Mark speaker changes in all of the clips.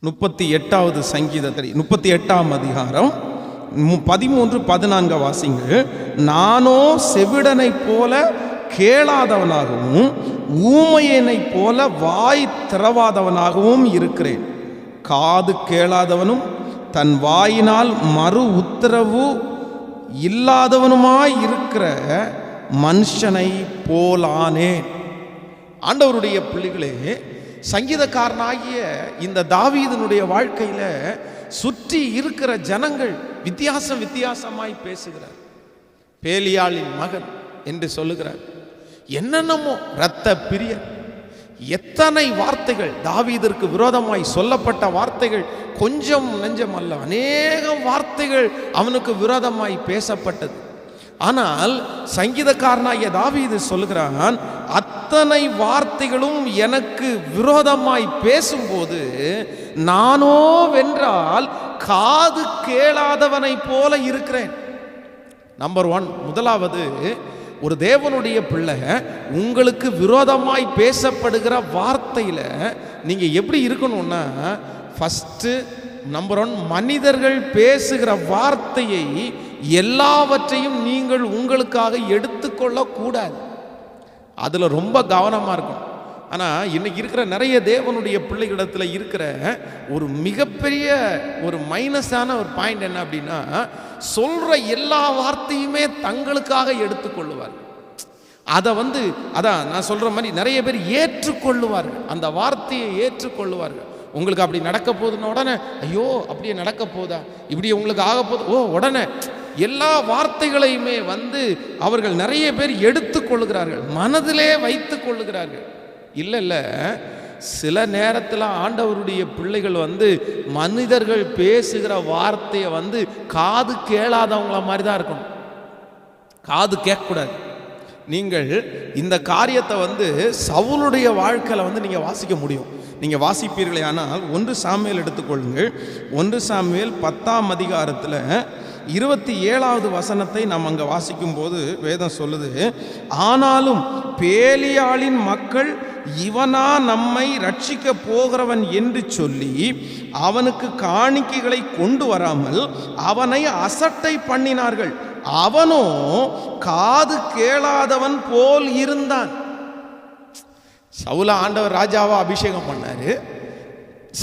Speaker 1: 38வது சங்கீதத்தில் 38ஆம் அதிகாரம் 13-14 வாசிங்கள். நானோ செவிடனை போல கேளாதவனாகவும் ஊமையனை போல வாய் திறவாதவனாகவும் இருக்கிறேன். காது கேளாதவனும் தன் வாயினால் மறு உத்தரவு இல்லாதவனுமாய் இருக்கிற மனுஷனை போலானேன். ஆண்டவருடைய பிள்ளைகளே, சங்கீதக்காரனாகிய இந்த தாவீதினுடைய வாழ்க்கையில சுற்றி இருக்கிற ஜனங்கள் வித்தியாசமாய் பேசுகிறார். பேலியாளின் மகன் என்று சொல்லுகிறார். என்னென்னமோ இரத்த பிரியன், எத்தனை வார்த்தைகள் தாவீதிற்கு விரோதமாய் சொல்லப்பட்ட வார்த்தைகள் கொஞ்சம் நெஞ்சம் அல்ல, அநேக வார்த்தைகள் அவனுக்கு விரோதமாய் பேசப்பட்டது. ஆனால் சங்கீதக்காரனாகிய தாவீது சொல்லுகிறான், அத்தனை வார்த்தைகளும் எனக்கு விரோதமாய் பேசும்போது நானோ வென்றால் காது கேளாதவனை போல இருக்கிறேன். நம்பர் 1, முதலாவது, ஒரு தேவனுடைய பிள்ளை உங்களுக்கு விரோதமாய் பேசப்படுகிற வார்த்தையில் நீங்க எப்படி இருக்கணும்னா, ஃபர்ஸ்ட் நம்பர் 1, மனிதர்கள் பேசுகிற வார்த்தையை எல்லாவற்றையும் நீங்கள் உங்களுக்காக எடுத்துக்கொள்ள கூடாது. அதில் ரொம்ப கவனமாக இருக்கும். ஆனால் இன்னைக்கு இருக்கிற நிறைய தேவனுடைய பிள்ளைகளிடத்தில் இருக்கிற ஒரு மிகப்பெரிய ஒரு மைனஸான ஒரு பாயிண்ட் என்ன அப்படின்னா, சொல்கிற எல்லா வார்த்தையுமே தங்களுக்காக எடுத்துக்கொள்ளுவார். அதை அதான் நான் சொல்கிற மாதிரி நிறைய பேர் ஏற்றுக்கொள்ளுவார்கள், அந்த வார்த்தையை ஏற்றுக்கொள்ளுவார்கள். உங்களுக்கு அப்படி நடக்க போகுதுன்னு உடனே ஐயோ அப்படியே நடக்க போதா, இப்படி உங்களுக்கு ஆக போகுது, ஓ உடனே எல்லா வார்த்தைகளையுமே அவர்கள் நிறைய பேர் எடுத்துக்கொள்ளுகிறார்கள், மனதிலே வைத்துக் கொள்ளுகிறார்கள். இல்லை, சில நேரத்தில் ஆண்டவருடைய பிள்ளைகள் மனிதர்கள் பேசுகிற வார்த்தையை காது கேளாதவங்கள மாதிரி தான் இருக்கணும், காது கேட்கக்கூடாது. நீங்கள் இந்த காரியத்தை சவுலுடைய வாழ்க்கையில் நீங்கள் வாசிக்க முடியும். நீங்கள் வாசிப்பீர்களே ஆனால் 1 சாமுவேல் எடுத்துக்கொள்ளுங்கள். 1 சாமுவேல் 10ஆம் அதிகாரத்தில் 27வது வசனத்தை நாம் அங்கே வாசிக்கும் போது வேதம் சொல்லுது, ஆனாலும் பேலியாளின் மக்கள் இவனா நம்மை ரட்சிக்க போகிறவன் என்று சொல்லி அவனுக்கு காணிக்கைகளை கொண்டு வராமல் அவனை அசட்டை பண்ணினார்கள். அவனோ காது கேளாதவன் போல் இருந்தான். சவுல ஆண்டவர் ராஜாவா அபிஷேகம் பண்ணாரு.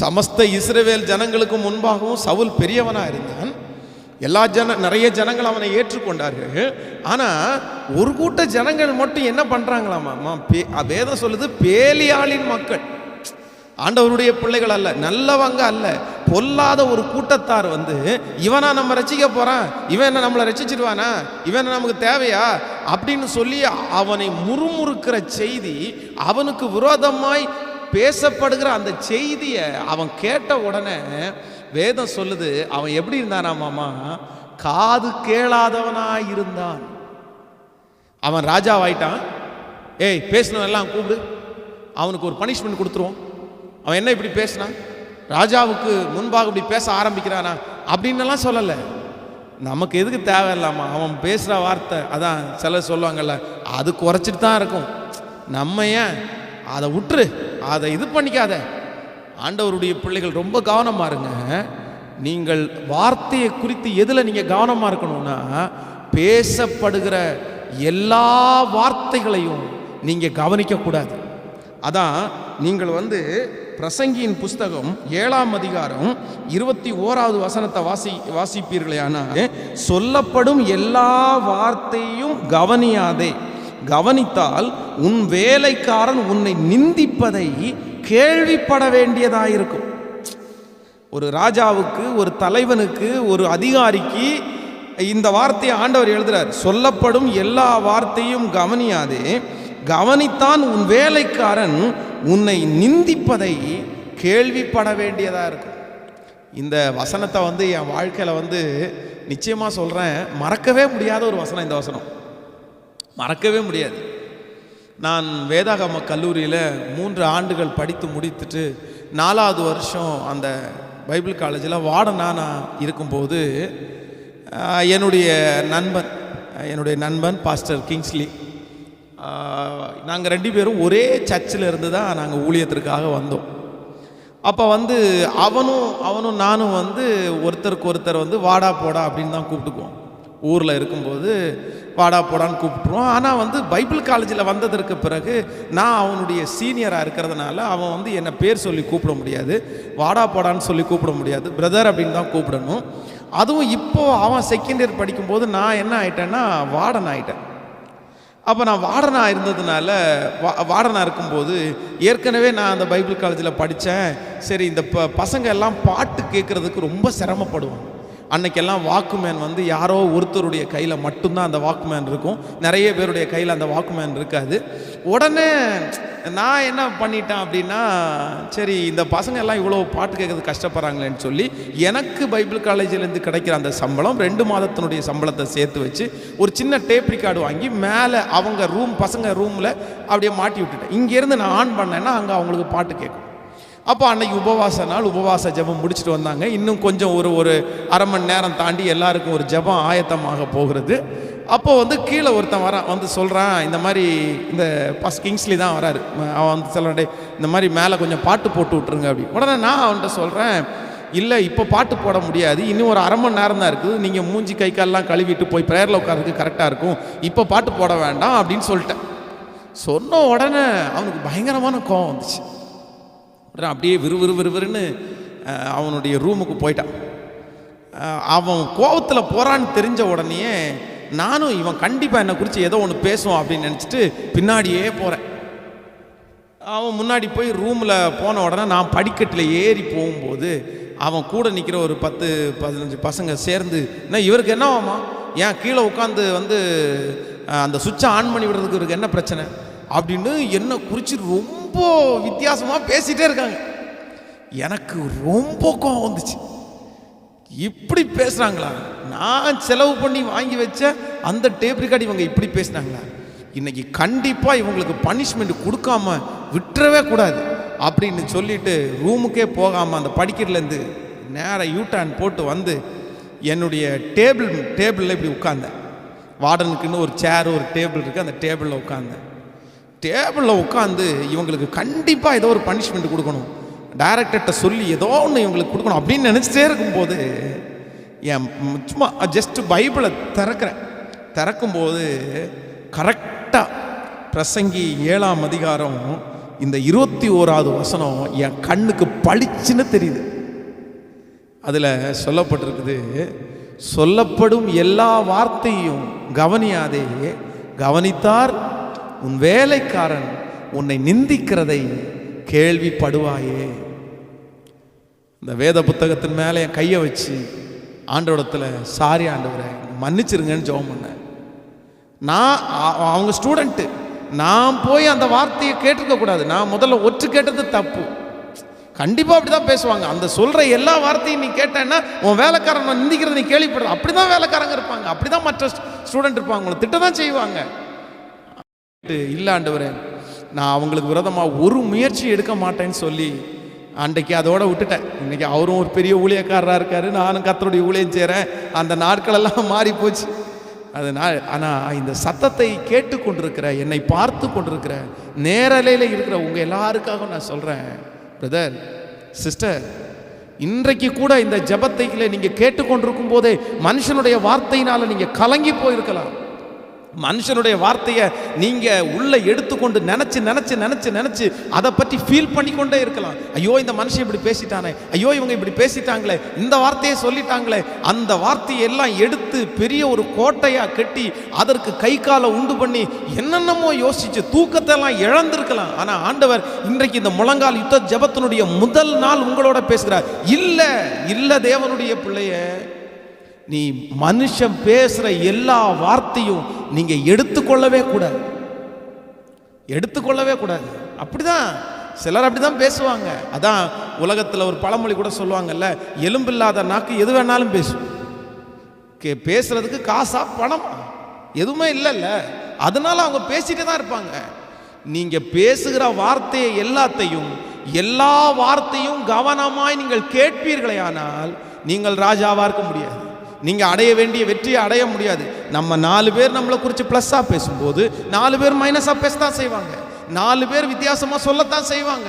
Speaker 1: சமஸ்த இஸ்ரவேல் ஜனங்களுக்கு முன்பாகவும் சவுல் பெரியவனா இருந்தான். நிறைய ஜனங்கள் அவனை ஏற்றுக்கொண்டார்கள். ஆனா ஒரு கூட்ட ஜனங்கள் மட்டும் என்ன பண்றாங்களாமா, வேதம் சொல்லுது பேலியாளின் மக்கள், ஆண்டவருடைய பிள்ளைகள் அல்ல, நல்லவங்க அல்ல, பொல்லாத ஒரு கூட்டத்தார் இவனா நம்ம ரசிக்க போறான், இவன் என்ன நம்மளை ரசிச்சிருவானா, இவன் நமக்கு தேவையா அப்படின்னு சொல்லி அவனை முறுமுறுக்கிற செய்தி, அவனுக்கு விரோதமாய் பேசப்படுகிற அந்த செய்தியை அவன் கேட்ட உடனே வேதம் சொல்லுது, அவன் எப்படி இருந்தானாமாமா, காது கேளாதவனாய் இருந்தான். அவன் ராஜாவாயிட்டான். ஏய் பேசினவன் எல்லாம் கூப்பிடு, அவனுக்கு ஒரு பனிஷ்மெண்ட் கொடுத்துருவோம். அவன் என்ன இப்படி பேசினான், ராஜாவுக்கு முன்பாக இப்படி பேச ஆரம்பிக்கிறானா அப்படின்னலாம் சொல்லலை. நமக்கு எதுக்கு தேவையில்லாமா அவன் பேசுகிற வார்த்தை, அதான் சிலர் சொல்லுவாங்கல்ல, அது குறைச்சிட்டு தான் இருக்கும். நம்ம ஏன் அதை விட்டுரு, அதை இது பண்ணிக்காத. ஆண்டவருடைய பிள்ளைகள் ரொம்ப கவனமாக இருங்க. நீங்கள் வார்த்தையை குறித்து எதில் நீங்கள் கவனமாக இருக்கணும்னா, பேசப்படுகிற எல்லா வார்த்தைகளையும் நீங்கள் கவனிக்கக்கூடாது. அதான் நீங்கள் பிரசங்கியின் புஸ்தகம் 7ஆம் அதிகாரம் 21வது வசனத்தை வாசிப்பீர்களே ஆனால், சொல்லப்படும் எல்லா வார்த்தையும் கவனியாதே, கவனித்தால் உன் வேலைக்காரன் உன்னை நிந்திப்பதை கேள்விப்பட வேண்டியதாயிருக்கும். ஒரு ராஜாவுக்கு, ஒரு தலைவனுக்கு, ஒரு அதிகாரிக்கு இந்த வார்த்தையை ஆண்டவர் எழுதுறார். சொல்லப்படும் எல்லா வார்த்தையும் கவனியாதே, கவனித்தான் உன் வேலைக்காரன் உன்னை நிந்திப்பதை கேள்விப்பட வேண்டியதா இருக்கும். இந்த வசனத்தை என் வாழ்க்கையில் நிச்சயமா சொல்றேன், மறக்கவே முடியாத ஒரு வசனம். இந்த வசனம் மறக்கவே முடியாது. நான் வேதாகம கல்லூரியில் 3 ஆண்டுகள் படித்து முடித்துட்டு 4வது வருஷம் அந்த பைபிள் காலேஜில் வார்டனா நான் இருக்கும்போது என்னுடைய நண்பன் பாஸ்டர் கிங்ஸ்லி, நாங்கள் 2 பேரும் ஒரே சர்ச்சில் இருந்து தான் நாங்கள் ஊழியத்திற்காக வந்தோம். அப்போ வந்து அவனும் நானும் வந்து ஒருத்தருக்கு ஒருத்தர் வந்து வாடா போடா அப்படின்னு தான் கூப்பிட்டுக்குவோம். ஊரில் இருக்கும்போது வாடா போடான்னு கூப்பிட்டுருவோம். ஆனால் வந்து பைபிள் காலேஜில் வந்ததற்கு பிறகு நான் அவனுடைய சீனியராக இருக்கிறதுனால அவன் வந்து என்னை பேர் சொல்லி கூப்பிட முடியாது, வாடா போடான்னு சொல்லி கூப்பிட முடியாது, பிரதர் அப்படின்னு தான் கூப்பிடணும். அதுவும் இப்போது அவன் செகண்ட் இயர் படிக்கும்போது நான் என்ன ஆகிட்டேன்னா வார்டன் ஆகிட்டேன். அப்போ நான் வார்டனாக இருந்ததுனால வார்டனாக இருக்கும்போது ஏற்கனவே நான் அந்த பைபிள் காலேஜில் படித்தேன். சரி, இந்த பசங்க எல்லாம் பாட்டு கேட்குறதுக்கு ரொம்ப சிரமப்படுவாங்க. அன்னைக்கெல்லாம் வாக்குமேன் வந்து யாரோ ஒருத்தருடைய கையில் மட்டும்தான் அந்த வாக்குமேன் இருக்கும், நிறைய பேருடைய கையில் அந்த வாக்குமேன் இருக்காது. உடனே நான் என்ன பண்ணிட்டேன் அப்படின்னா, சரி இந்த பசங்க எல்லாம் இவ்வளோ பாட்டு கேட்கறது கஷ்டப்படுறாங்களேன்னு சொல்லி எனக்கு பைபிள் காலேஜிலேருந்து கிடைக்கிற அந்த சம்பளம் 2 மாதத்தினுடைய சம்பளத்தை சேர்த்து வச்சு ஒரு சின்ன டேப் ரிகார்டு வாங்கி மேலே அவங்க பசங்க ரூமில் அப்படியே மாட்டி விட்டுட்டேன். இங்கேருந்து நான் ஆன் பண்ணேன்னா அங்கே அவங்களுக்கு பாட்டு கேட்கும். அப்போ அன்னைக்கு உபவாச நாள், உபவாச ஜெபம் முடிச்சுட்டு வந்தாங்க. இன்னும் கொஞ்சம் ஒரு அரை மணி நேரம் தாண்டி எல்லாருக்கும் ஒரு ஜெபம் ஆயத்தமாக போகிறது. அப்போது வந்து கீழே ஒருத்தன் வரான், வந்து சொல்கிறான், இந்த மாதிரி இந்த கிங்ஸ்லி தான் வராரு. அவன் வந்து சொல்கிறே, இந்த மாதிரி மேலே கொஞ்சம் பாட்டு போட்டு விட்ருங்க அப்படி. உடனே நான் அவன்கிட்ட சொல்கிறேன், இல்லை இப்போ பாட்டு போட முடியாது, இன்னும் ஒரு அரை மணி நேரம் தான் இருக்குது, நீங்கள் மூஞ்சி கை காலெல்லாம் கழுவிட்டு போய் ப்ரேயரில் உட்காரதுக்கு கரெக்டாக இருக்கும், இப்போ பாட்டு போட வேண்டாம் அப்படின்னு சொல்லிட்டேன். சொன்ன உடனே அவனுக்கு பயங்கரமான கோவம் வந்துச்சு. அப்படியே விறுவிறுன்னு அவனுடைய ரூமுக்கு போயிட்டான். அவன் கோவத்தில் போகிறான்னு தெரிஞ்ச உடனே நானும் இவன் கண்டிப்பாக என்னை குறித்து ஏதோ ஒன்று பேசுவான் அப்படின்னு நினச்சிட்டு பின்னாடியே போகிறேன். அவன் முன்னாடி போய் ரூமில் போன உடனே நான் படிக்கட்டில் ஏறி போகும்போது அவன் கூட நிற்கிற ஒரு 10-15 பசங்க சேர்ந்து, என்ன இவருக்கு என்னவாமா, ஏன் கீழே உட்காந்து வந்து அந்த சுவிட்சை ஆன் பண்ணி விடுறதுக்கு இவருக்கு என்ன பிரச்சனை அப்படின்னு என்னை குறித்து ரொம்ப வித்தியாசமாக பேசிகிட்டே இருக்காங்க. எனக்கு ரொம்ப கோவம் வந்துச்சு. இப்படி பேசுகிறாங்களா, நான் செலவு பண்ணி வாங்கி வச்ச அந்த டேப் ரெக்கார்டு இவங்க இப்படி பேசுனாங்களா, இன்னைக்கு கண்டிப்பாக இவங்களுக்கு பனிஷ்மெண்ட் கொடுக்காம விட்டுறவே கூடாது அப்படின்னு சொல்லிட்டு ரூமுக்கே போகாமல் அந்த படிக்கிறதுலேருந்து நேராக யூட்டர்ன் போட்டு வந்து என்னுடைய டேபிளில் இப்படி உட்காந்தேன். வார்டனுக்குன்னு ஒரு சேர் ஒரு டேபிள் இருக்குது, அந்த டேபிளில் உட்காந்து இவங்களுக்கு கண்டிப்பாக ஏதோ ஒரு பனிஷ்மெண்ட் கொடுக்கணும், டைரக்டர்கிட்ட சொல்லி ஏதோ ஒன்று இவங்களுக்கு கொடுக்கணும் அப்படின்னு நினச்சிட்டே இருக்கும்போது என் சும்மா ஜஸ்ட் பைபிளை திறக்கும்போது கரெக்டாக பிரசங்கி 7ஆம் அதிகாரம் இந்த 21வது வசனம் என் கண்ணுக்கு பளிச்சுன்னு தெரியுது. அதில் சொல்லப்பட்டிருக்குது, சொல்லப்படும் எல்லா வார்த்தையும் கவனியாதே, கவனித்தார் உன் வேலைக்காரன் உன்னை நிந்திக்கிறதை கேள்விப்படுவாயே. இந்த வேத புத்தகத்தின் மேலே என் கையை வச்சு ஆண்டவரிடத்தில் சாரி ஆண்டவரை மன்னிச்சிருங்கன்னு ஜெபம் பண்ணேன். நான் அவங்க ஸ்டூடெண்ட்டு, நான் போய் அந்த வார்த்தையை கேட்டிருக்க கூடாது. நான் முதல்ல ஒற்று கேட்டது தப்பு. கண்டிப்பாக அப்படி தான் பேசுவாங்க. அந்த சொல்கிற எல்லா வார்த்தையும் நீ கேட்டேன்னா உன் வேலைக்காரன் நான் நிந்திக்கிறத நீ கேள்விப்படுற, அப்படி தான் வேலைக்காரங்க இருப்பாங்க, அப்படி தான் மற்ற ஸ்டூடெண்ட் இருப்பாங்க, உங்களை திட்ட தான் செய்வாங்க. இல்லை ஆண்டவரே, நான் அவங்களுக்கு விரோதமாக ஒரு முயற்சி எடுக்க மாட்டேன்னு சொல்லி அன்றைக்கு அதோட விட்டுட்டேன். இன்றைக்கி அவரும் ஒரு பெரிய ஊழியக்காரராக இருக்கார், நானும் கர்த்தருடைய ஊழியம் செய்கிறேன். அந்த நாட்களெல்லாம் மாறி போச்சு. அதனால் ஆனால் இந்த சத்தத்தை கேட்டு கொண்டிருக்கிற, என்னை பார்த்து கொண்டிருக்கிற, நேரலையில் இருக்கிற உங்கள் எல்லாருக்காக நான் சொல்கிறேன், பிரதர் சிஸ்டர், இன்றைக்கு கூட இந்த ஜெபத்தைகளை நீங்கள் கேட்டுக்கொண்டிருக்கும் போதே மனுஷனுடைய வார்த்தையினால் நீங்கள் கலங்கி போயிருக்கலாம். மனுஷனுடைய வார்த்தையை நீங்கள் உள்ளே எடுத்துக்கொண்டு நினச்சி அதை பற்றி ஃபீல் பண்ணிக்கொண்டே இருக்கலாம். ஐயோ இந்த மனுஷன் இப்படி பேசிட்டானே, ஐயோ இவங்க இப்படி பேசிட்டாங்களே, இந்த வார்த்தையை சொல்லிட்டாங்களே, அந்த வார்த்தையை எல்லாம் எடுத்து பெரிய ஒரு கோட்டையாக கட்டி அதற்கு கை காலை உண்டு பண்ணி என்னென்னமோ யோசிச்சு தூக்கத்தை எல்லாம் இழந்திருக்கலாம். ஆனால் ஆண்டவர் இன்றைக்கு இந்த முழங்கால் யுத்த ஜெபத்தினுடைய முதல் நாள் உங்களோட பேசுகிறார். இல்லை தேவனுடைய பிள்ளைய, நீ மனுஷன் பேசுகிற எல்லா வார்த்தையும் நீங்கள் எடுத்துக்கொள்ளவே கூடாது. அப்படிதான் சிலர் அப்படிதான் பேசுவாங்க. அதான் உலகத்தில் ஒரு பழமொழி கூட சொல்லுவாங்கல்ல, எலும்பில்லாத நாக்கு எது வேணாலும் பேசும். பேசுறதுக்கு காசா பணமா எதுவுமே இல்லைல்ல, அதனால அவங்க பேசிட்டே தான் இருப்பாங்க. நீங்க பேசுகிற வார்த்தையை எல்லா வார்த்தையும் கவனமாய் நீங்கள் கேட்பீர்களே, ஆனால் நீங்கள் ராஜாவா இருக்க முடியாது. நீங்கள் அடைய வேண்டிய வெற்றியை அடைய முடியாது. நம்ம 4 பேர் நம்மளை குறித்து ப்ளஸ்ஸாக பேசும்போது 4 பேர் மைனஸாக பேசத்தான் செய்வாங்க, 4 பேர் வித்தியாசமாக சொல்லத்தான் செய்வாங்க.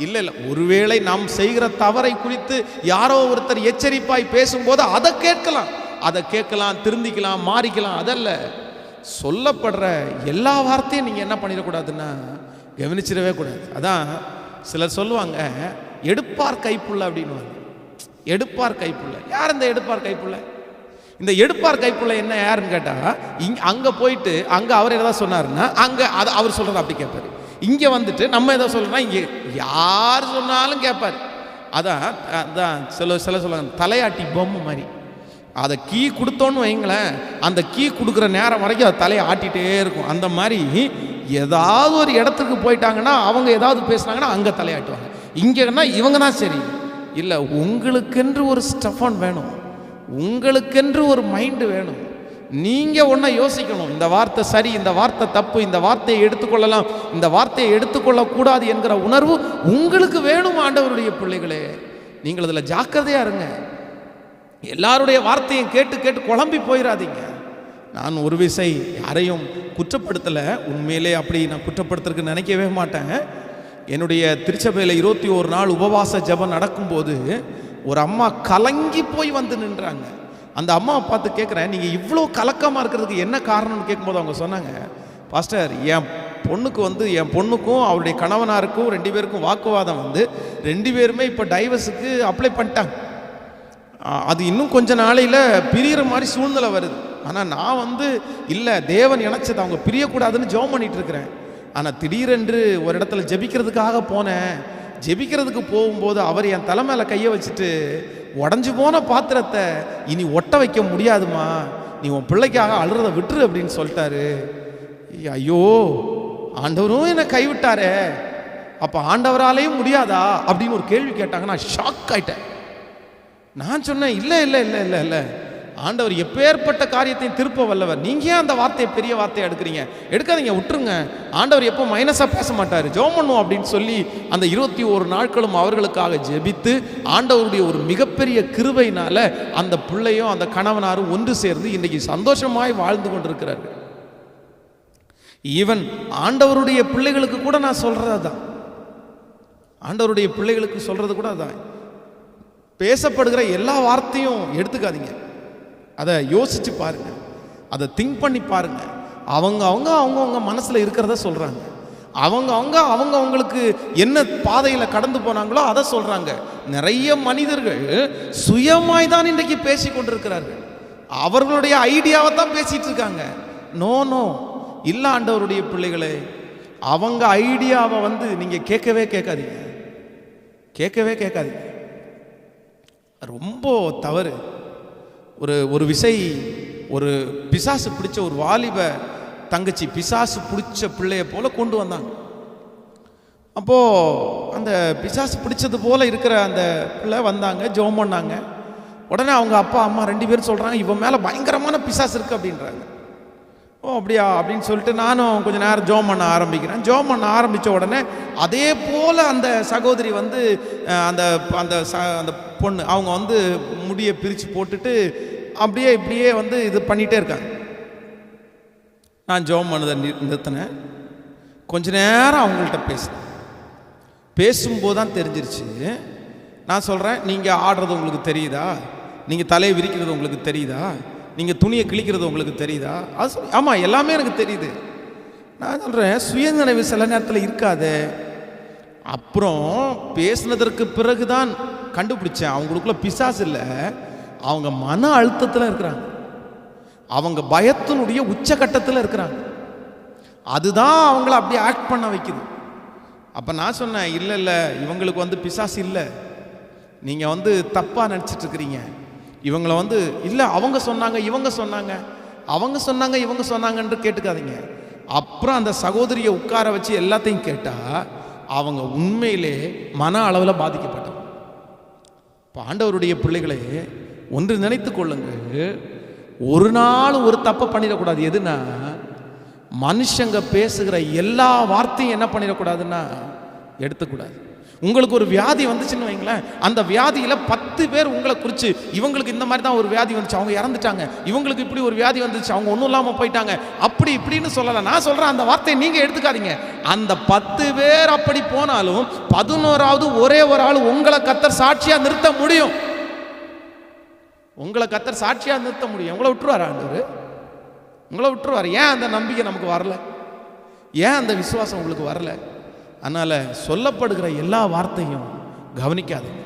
Speaker 1: இல்லை, ஒருவேளை நாம் செய்கிற தவறை குறித்து யாரோ ஒருத்தர் எச்சரிப்பாய் பேசும்போது அதை கேட்கலாம், திருந்திக்கலாம், மாறிக்கலாம். அதல்ல, சொல்லப்படுற எல்லா வார்த்தையும் நீங்கள் என்ன பண்ணிடக்கூடாதுன்னா கவனிச்சிடவே கூடாது. அதான் சிலர் சொல்லுவாங்க, எடுப்பார் கைப்புள்ள அப்படின்வாங்க. எடுப்பார் கைப்புள்ள யார்? இந்த எடுப்பார் கைப்புள்ள, இந்த எடுப்பார் கைப்புள்ள என்ன யாருன்னு கேட்டால், அங்கே போயிட்டு அங்கே அவர் எதாவது சொன்னாருன்னா அங்கே அதை அவர் சொல்கிறத அப்படி கேட்பார். இங்கே வந்துட்டு நம்ம எதாவது சொல்கிறோன்னா இங்கே யார் சொன்னாலும் கேட்பார். அதான் சில சொல்லுவாங்க, தலையாட்டி பொம்மை மாதிரி. அதை கீ கொடுத்தோன்னு வைங்களேன், அந்த கீ கொடுக்குற நேரம் வரைக்கும் அது தலையை ஆட்டிகிட்டே இருக்கும். அந்த மாதிரி ஏதாவது ஒரு இடத்துக்கு போயிட்டாங்கன்னா அவங்க ஏதாவது பேசுனாங்கன்னா அங்கே தலையாட்டுவாங்க. இங்கன்னா இவங்க தான் சரி. இல்லை, உங்களுக்கென்று ஒரு ஸ்டஃபன் வேணும், உங்களுக்கென்று ஒரு மைண்டு வேணும். நீங்கள் ஒன்றை யோசிக்கணும், இந்த வார்த்தை சரி, இந்த வார்த்தை தப்பு, இந்த வார்த்தையை எடுத்துக்கொள்ளலாம், இந்த வார்த்தையை எடுத்துக்கொள்ளக்கூடாது என்கிற உணர்வு உங்களுக்கு வேணும். ஆண்டவருடைய பிள்ளைகளே, நீங்கள் அதில் ஜாக்கிரதையாக இருங்க. எல்லாருடைய வார்த்தையும் கேட்டு குழம்பி போயிடாதீங்க. நான் ஒரு விசை யாரையும் குற்றப்படுத்தலை, உண்மையிலே அப்படி நான் குற்றப்படுத்துறதுக்கு நினைக்கவே மாட்டேன். என்னுடைய திருச்சபையில் 21 நாள் உபவாச ஜெபம் நடக்கும்போது ஒரு அம்மா கலங்கி போய் வந்து நின்றாங்க. அந்த அம்மாவை பார்த்து கேட்குறேன், நீங்கள் இவ்வளோ கலக்கமாக இருக்கிறதுக்கு என்ன காரணம்னு கேட்கும்போது அவங்க சொன்னாங்க, பாஸ்டர், என் பொண்ணுக்கும் அவருடைய கணவனாருக்கும் 2 பேருக்கும் வாக்குவாதம் வந்து 2 பேருமே இப்போ டைவர்ஸுக்கு அப்ளை பண்ணிட்டாங்க. அது இன்னும் கொஞ்ச நாளையில் பிரிகிற மாதிரி சூழ்நிலை வருது. ஆனால் நான் இல்லை, தேவன் இணைச்சது, அவங்க பிரியக்கூடாதுன்னு ஜெபம் பண்ணிட்டு இருக்கிறேன். ஆனால் திடீரென்று ஒரு இடத்துல ஜெபிக்கிறதுக்காக போனேன். ஜெபிக்கிறதுக்கு போகும்போது அவர் என் தலை மேலே கையை வச்சுட்டு, உடஞ்சி போன பாத்திரத்தை இனி ஒட்ட வைக்க முடியாதுமா, நீ உன் பிள்ளைக்காக அழுறதை விட்டுரு அப்படின்னு சொல்லிட்டாரு. ஐயோ, ஆண்டவரும் என்னை கைவிட்டாரே, அப்போ ஆண்டவராலேயும் முடியாதா அப்படின்னு ஒரு கேள்வி கேட்டாங்க. நான் ஷாக் ஆயிட்டேன். நான் சொன்னேன், இல்லை, ஆண்டவர் எப்பேற்பட்ட காரியத்தையும் திருப்ப வல்லவர். நீங்கள் ஏன் அந்த வார்த்தையை பெரிய வார்த்தையை எடுக்காதீங்க, விட்டுருங்க. ஆண்டவர் எப்போ மைனஸாக பேச மாட்டார், ஜெபம் பண்ணுவோம் அப்படின்னு சொல்லி அந்த 21 நாட்களும் அவர்களுக்காக ஜெபித்து ஆண்டவருடைய ஒரு மிகப்பெரிய கிருபையினால அந்த பிள்ளையும் அந்த கணவனாரும் ஒன்று சேர்ந்து இன்றைக்கி சந்தோஷமாய் வாழ்ந்து கொண்டிருக்கிறார்கள். ஈவன் ஆண்டவருடைய பிள்ளைகளுக்கு கூட நான் சொல்கிறது தான், ஆண்டவருடைய பிள்ளைகளுக்கு சொல்கிறது கூட அதான், பேசப்படுகிற எல்லா வார்த்தையும் எடுத்துக்காதீங்க. அதை யோசிச்சு பாருங்க, அதை திங்க் பண்ணி பாருங்க. அவங்கவுங்க மனசில் இருக்கிறத சொல்கிறாங்க, அவங்களுக்கு என்ன பாதையில் கடந்து போனாங்களோ அதை சொல்கிறாங்க. நிறைய மனிதர்கள் சுயமாய் தான் இன்றைக்கு பேசி கொண்டிருக்கிறார்கள், அவர்களுடைய ஐடியாவை தான் பேசிட்டு இருக்காங்க. நோ, இல்லை ஆண்டவருடைய பிள்ளைகளே, அவங்க ஐடியாவை நீங்கள் கேட்கவே கேட்காதீங்க. ரொம்ப தவறு. ஒரு விசை ஒரு பிசாசு பிடிச்ச ஒரு வாலிப தங்கச்சி பிசாசு பிடிச்ச பிள்ளைய போல கொண்டு வந்தாங்க. அப்போது அந்த பிசாசு பிடிச்சது போல இருக்கிற அந்த பிள்ளை வந்தாங்க, ஜெபம் பண்ணாங்க. உடனே அவங்க அப்பா அம்மா 2 பேரும் சொல்கிறாங்க, இவன் மேலே பயங்கரமான பிசாசு இருக்குது அப்படின்றாங்க. ஓ அப்படியா அப்படின்னு சொல்லிட்டு நானும் கொஞ்சம் நேரம் ஜெபம் பண்ண ஆரம்பிக்கிறேன். ஜெபம் பண்ண ஆரம்பித்த உடனே அதே போல் அந்த சகோதரி அந்த அந்த பொண்ணு அவங்க முடியை பிரித்து போட்டுட்டு இப்படியே இது பண்ணிகிட்டே இருக்காங்க. நான் ஜெபம் பண்ணதை நிறுத்தினேன். கொஞ்ச நேரம் அவங்கள்ட்ட பேசும்போது தான் தெரிஞ்சிருச்சு. நான் சொல்கிறேன், நீங்கள் ஆடுறது உங்களுக்கு தெரியுதா, நீங்கள் தலையை விரிக்கிறது உங்களுக்கு தெரியுதா, நீங்கள் துணியை கிழிக்கிறது உங்களுக்கு தெரியுதா? அது ஆமாம், எல்லாமே எனக்கு தெரியுது. நான் சொல்கிறேன், சுயநினைவு சில நேரத்தில் இருக்காது. அப்புறம் பேசினதற்கு பிறகு தான் கண்டுபிடிச்சேன், அவங்களுக்குள்ள பிசாசு இல்லை, அவங்க மன அழுத்தத்தில் இருக்கிறாங்க, அவங்க பயத்தினுடைய உச்சகட்டத்தில் இருக்கிறாங்க. அதுதான் அவங்கள அப்படி ஆக்ட் பண்ண வைக்குது. அப்போ நான் சொன்னேன், இல்லை இவங்களுக்கு பிசாசு இல்லை, நீங்கள் தப்பாக நினச்சிட்டு இருக்கிறீங்க. இவங்களை இல்லை அவங்க சொன்னாங்க இவங்க சொன்னாங்கன்னு கேட்டுக்காதீங்க. அப்புறம் அந்த சகோதரியை உட்கார வச்சு எல்லாத்தையும் கேட்டால் அவங்க உண்மையிலே மன அளவில் பாதிக்கப்பட்டாங்க. இப்போ ஆண்டவருடைய பிள்ளைகளே, ஒன்று நினைத்து கொள்ளுங்கள், ஒரு நாள் ஒரு தப்பை பண்ணிடக்கூடாது. எதுனா, மனுஷங்க பேசுகிற எல்லா வார்த்தையும் என்ன பண்ணிடக்கூடாதுன்னா எடுத்துக்கூடாது. உங்களுக்கு ஒரு வியாதி வந்துச்சுன்னு வைங்களேன், அந்த வியாதியில் 10 பேர் உங்களை குறித்து இவங்களுக்கு இந்த மாதிரி தான் ஒரு வியாதி வந்துச்சு, அவங்க இறந்துட்டாங்க, இவங்களுக்கு இப்படி ஒரு வியாதி வந்துச்சு, அவங்க ஒன்றும் இல்லாமல் போயிட்டாங்க, அப்படி இப்படின்னு சொல்லலை. நான் சொல்கிறேன், அந்த வார்த்தையை நீங்கள் எடுத்துக்காதீங்க. அந்த 10 பேர் அப்படி போனாலும் 11வது ஒரே ஒரு ஆள் உங்களை கர்த்தர் சாட்சியாக நிறுத்த முடியும். உங்களை கர்த்தர் சாட்சியாக நிறுத்த முடியும். உங்களை விட்டுருவார் ஆண்டவர், உங்களை விட்டுருவார். ஏன் அந்த நம்பிக்கை நமக்கு வரல? ஏன் அந்த விசுவாசம் உங்களுக்கு வரல? அதனால் சொல்லப்படுகிற எல்லா வார்த்தையும் கவனிக்காதீங்க.